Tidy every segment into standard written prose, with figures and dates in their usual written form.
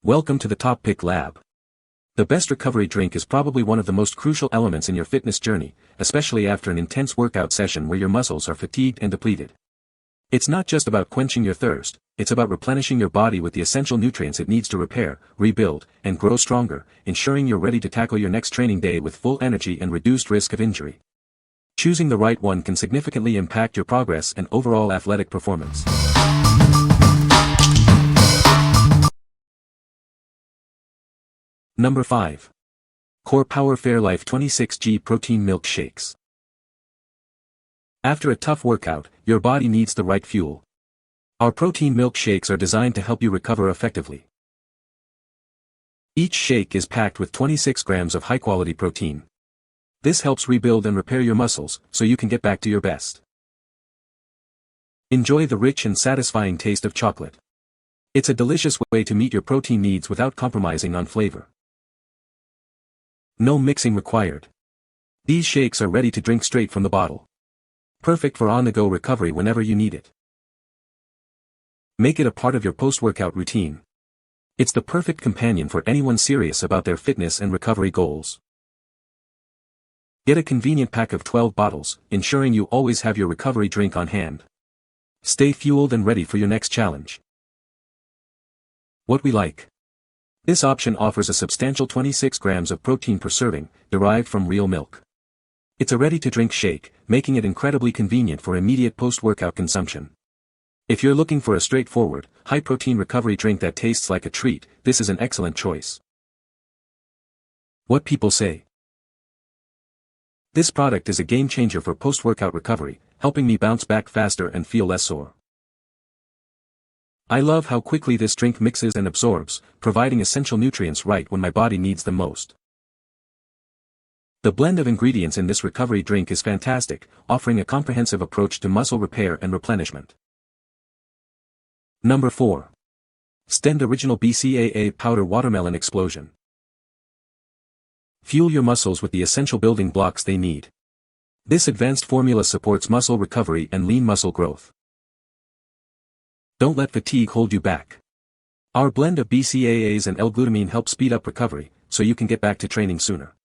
Welcome to the TopPick Lab. The best recovery drink is probably one of the most crucial elements in your fitness journey, especially after an intense workout session where your muscles are fatigued and depleted. It's not just about quenching your thirst, it's about replenishing your body with the essential nutrients it needs to repair, rebuild, and grow stronger, ensuring you're ready to tackle your next training day with full energy and reduced risk of injury. Choosing the right one can significantly impact your progress and overall athletic performance. Number 5. Core Power Fairlife 26G Protein Milk Shakes. After a tough workout, your body needs the right fuel. Our protein milk shakes are designed to help you recover effectively. Each shake is packed with 26 grams of high-quality protein. This helps rebuild and repair your muscles, so you can get back to your best. Enjoy the rich and satisfying taste of chocolate. It's a delicious way to meet your protein needs without compromising on flavor. No mixing required. These shakes are ready to drink straight from the bottle. Perfect for on-the-go recovery whenever you need it. Make it a part of your post-workout routine. It's the perfect companion for anyone serious about their fitness and recovery goals. Get a convenient pack of 12 bottles, ensuring you always have your recovery drink on hand. Stay fueled and ready for your next challenge. What we like. This option offers a substantial 26 grams of protein per serving, derived from real milk. It's a ready-to-drink shake, making it incredibly convenient for immediate post-workout consumption. If you're looking for a straightforward, high-protein recovery drink that tastes like a treat, this is an excellent choice. What people say. This product is a game-changer for post-workout recovery, helping me bounce back faster and feel less sore. I love how quickly this drink mixes and absorbs, providing essential nutrients right when my body needs them most. The blend of ingredients in this recovery drink is fantastic, offering a comprehensive approach to muscle repair and replenishment. Number 4. Xtend Original BCAA Powder Watermelon Explosion. Fuel your muscles with the essential building blocks they need. This advanced formula supports muscle recovery and lean muscle growth. Don't let fatigue hold you back. Our blend of BCAAs and L-glutamine helps speed up recovery, so you can get back to training sooner.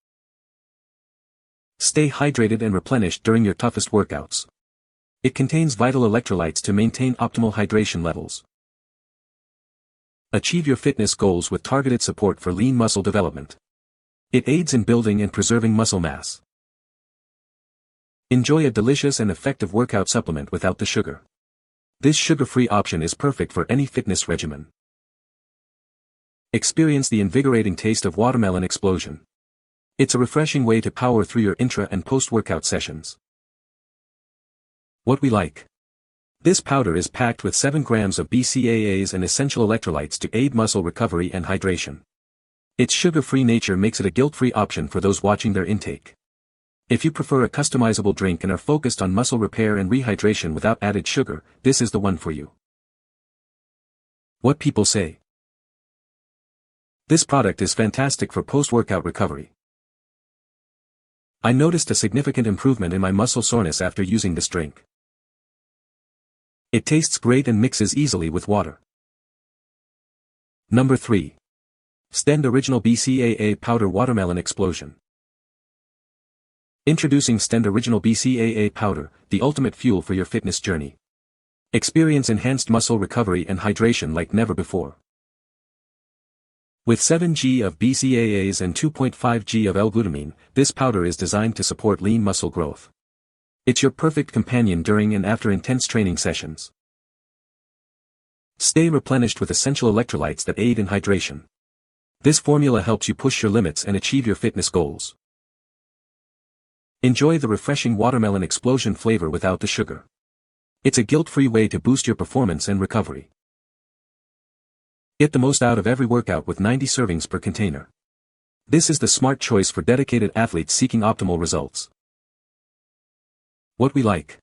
Stay hydrated and replenished during your toughest workouts. It contains vital electrolytes to maintain optimal hydration levels. Achieve your fitness goals with targeted support for lean muscle development. It aids in building and preserving muscle mass. Enjoy a delicious and effective workout supplement without the sugar. This sugar-free option is perfect for any fitness regimen. Experience the invigorating taste of watermelon explosion. It's a refreshing way to power through your intra- and post-workout sessions. What we like. This powder is packed with 7 grams of BCAAs and essential electrolytes to aid muscle recovery and hydration. Its sugar-free nature makes it a guilt-free option for those watching their intake. If you prefer a customizable drink and are focused on muscle repair and rehydration without added sugar, this is the one for you. What people say. This product is fantastic for post-workout recovery. I noticed a significant improvement in my muscle soreness after using this drink. It tastes great and mixes easily with water. Number 3. Xtend Original BCAA Powder Watermelon Explosion. Introducing Xtend Original BCAA Powder, the ultimate fuel for your fitness journey. Experience enhanced muscle recovery and hydration like never before. With 7g of BCAAs and 2.5g of L-glutamine, this powder is designed to support lean muscle growth. It's your perfect companion during and after intense training sessions. Stay replenished with essential electrolytes that aid in hydration. This formula helps you push your limits and achieve your fitness goals. Enjoy the refreshing watermelon explosion flavor without the sugar. It's a guilt-free way to boost your performance and recovery. Get the most out of every workout with 90 servings per container. This is the smart choice for dedicated athletes seeking optimal results. What we like.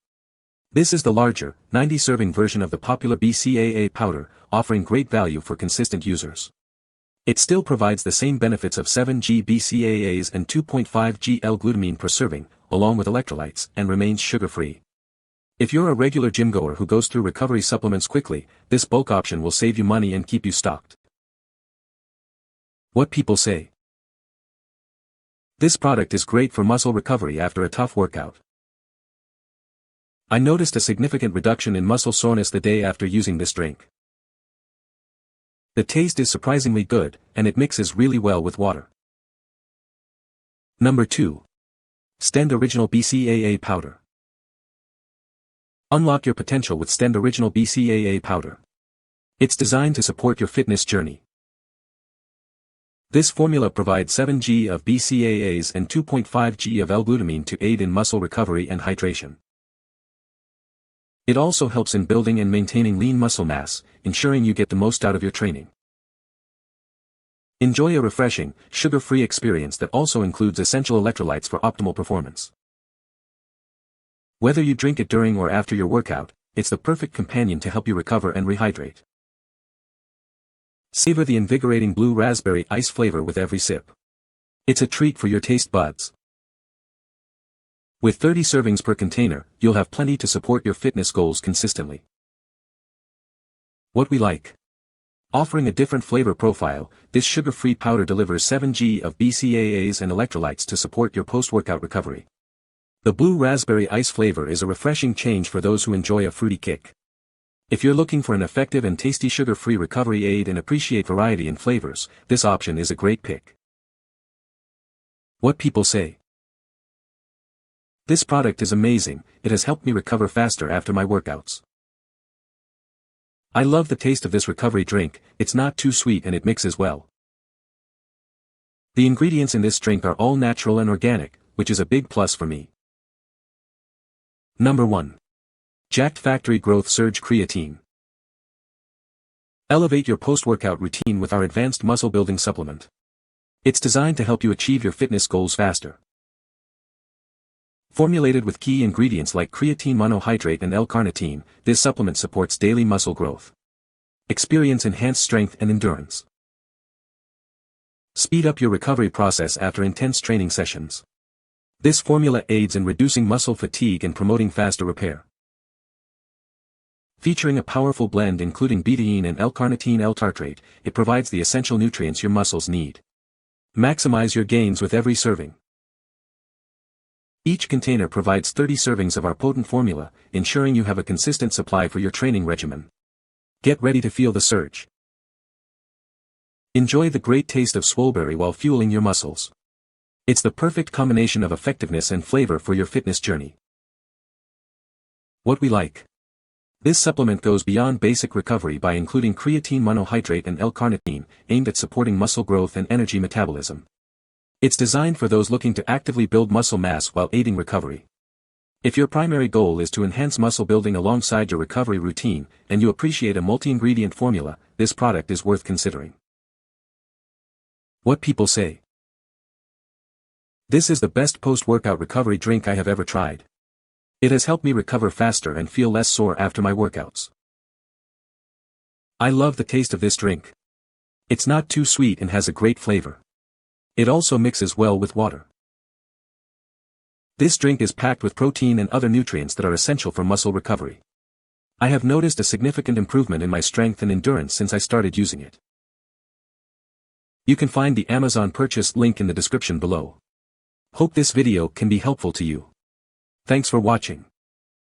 This is the larger, 90-serving version of the popular BCAA powder, offering great value for consistent users. It still provides the same benefits of 7g BCAAs and 2.5g L-glutamine per serving, along with electrolytes, and remains sugar-free. If you're a regular gym-goer who goes through recovery supplements quickly, this bulk option will save you money and keep you stocked. What people say. This product is great for muscle recovery after a tough workout. I noticed a significant reduction in muscle soreness the day after using this drink. The taste is surprisingly good, and it mixes really well with water. Number 2. Xtend Original BCAA Powder. Unlock your potential with Xtend Original BCAA Powder. It's designed to support your fitness journey. This formula provides 7 g of BCAAs and 2.5 g of L-glutamine to aid in muscle recovery and hydration. It also helps in building and maintaining lean muscle mass, ensuring you get the most out of your training. Enjoy a refreshing, sugar-free experience that also includes essential electrolytes for optimal performance. Whether you drink it during or after your workout, it's the perfect companion to help you recover and rehydrate. Savor the invigorating blue raspberry ice flavor with every sip. It's a treat for your taste buds. With 30 servings per container, you'll have plenty to support your fitness goals consistently. What we like. Offering a different flavor profile, this sugar-free powder delivers 7 g of BCAAs and electrolytes to support your post-workout recovery. The blue raspberry ice flavor is a refreshing change for those who enjoy a fruity kick. If you're looking for an effective and tasty sugar-free recovery aid and appreciate variety in flavors, this option is a great pick. What people say. This product is amazing, it has helped me recover faster after my workouts. I love the taste of this recovery drink, it's not too sweet and it mixes well. The ingredients in this drink are all natural and organic, which is a big plus for me. Number 1. Jacked Factory Growth Surge Creatine. Elevate your post-workout routine with our advanced muscle building supplement. It's designed to help you achieve your fitness goals faster. Formulated with key ingredients like creatine monohydrate and L-carnitine, this supplement supports daily muscle growth. Experience enhanced strength and endurance. Speed up your recovery process after intense training sessions. This formula aids in reducing muscle fatigue and promoting faster repair. Featuring a powerful blend including betaine and L-carnitine L-tartrate, it provides the essential nutrients your muscles need. Maximize your gains with every serving. Each container provides 30 servings of our potent formula, ensuring you have a consistent supply for your training regimen. Get ready to feel the surge. Enjoy the great taste of swoleberry while fueling your muscles. It's the perfect combination of effectiveness and flavor for your fitness journey. What we like. This supplement goes beyond basic recovery by including creatine monohydrate and L-carnitine, aimed at supporting muscle growth and energy metabolism. It's designed for those looking to actively build muscle mass while aiding recovery. If your primary goal is to enhance muscle building alongside your recovery routine, and you appreciate a multi-ingredient formula, this product is worth considering. What people say. This is the best post-workout recovery drink I have ever tried. It has helped me recover faster and feel less sore after my workouts. I love the taste of this drink. It's not too sweet and has a great flavor. It also mixes well with water. This drink is packed with protein and other nutrients that are essential for muscle recovery. I have noticed a significant improvement in my strength and endurance since I started using it. You can find the Amazon purchase link in the description below. Hope this video can be helpful to you. Thanks for watching.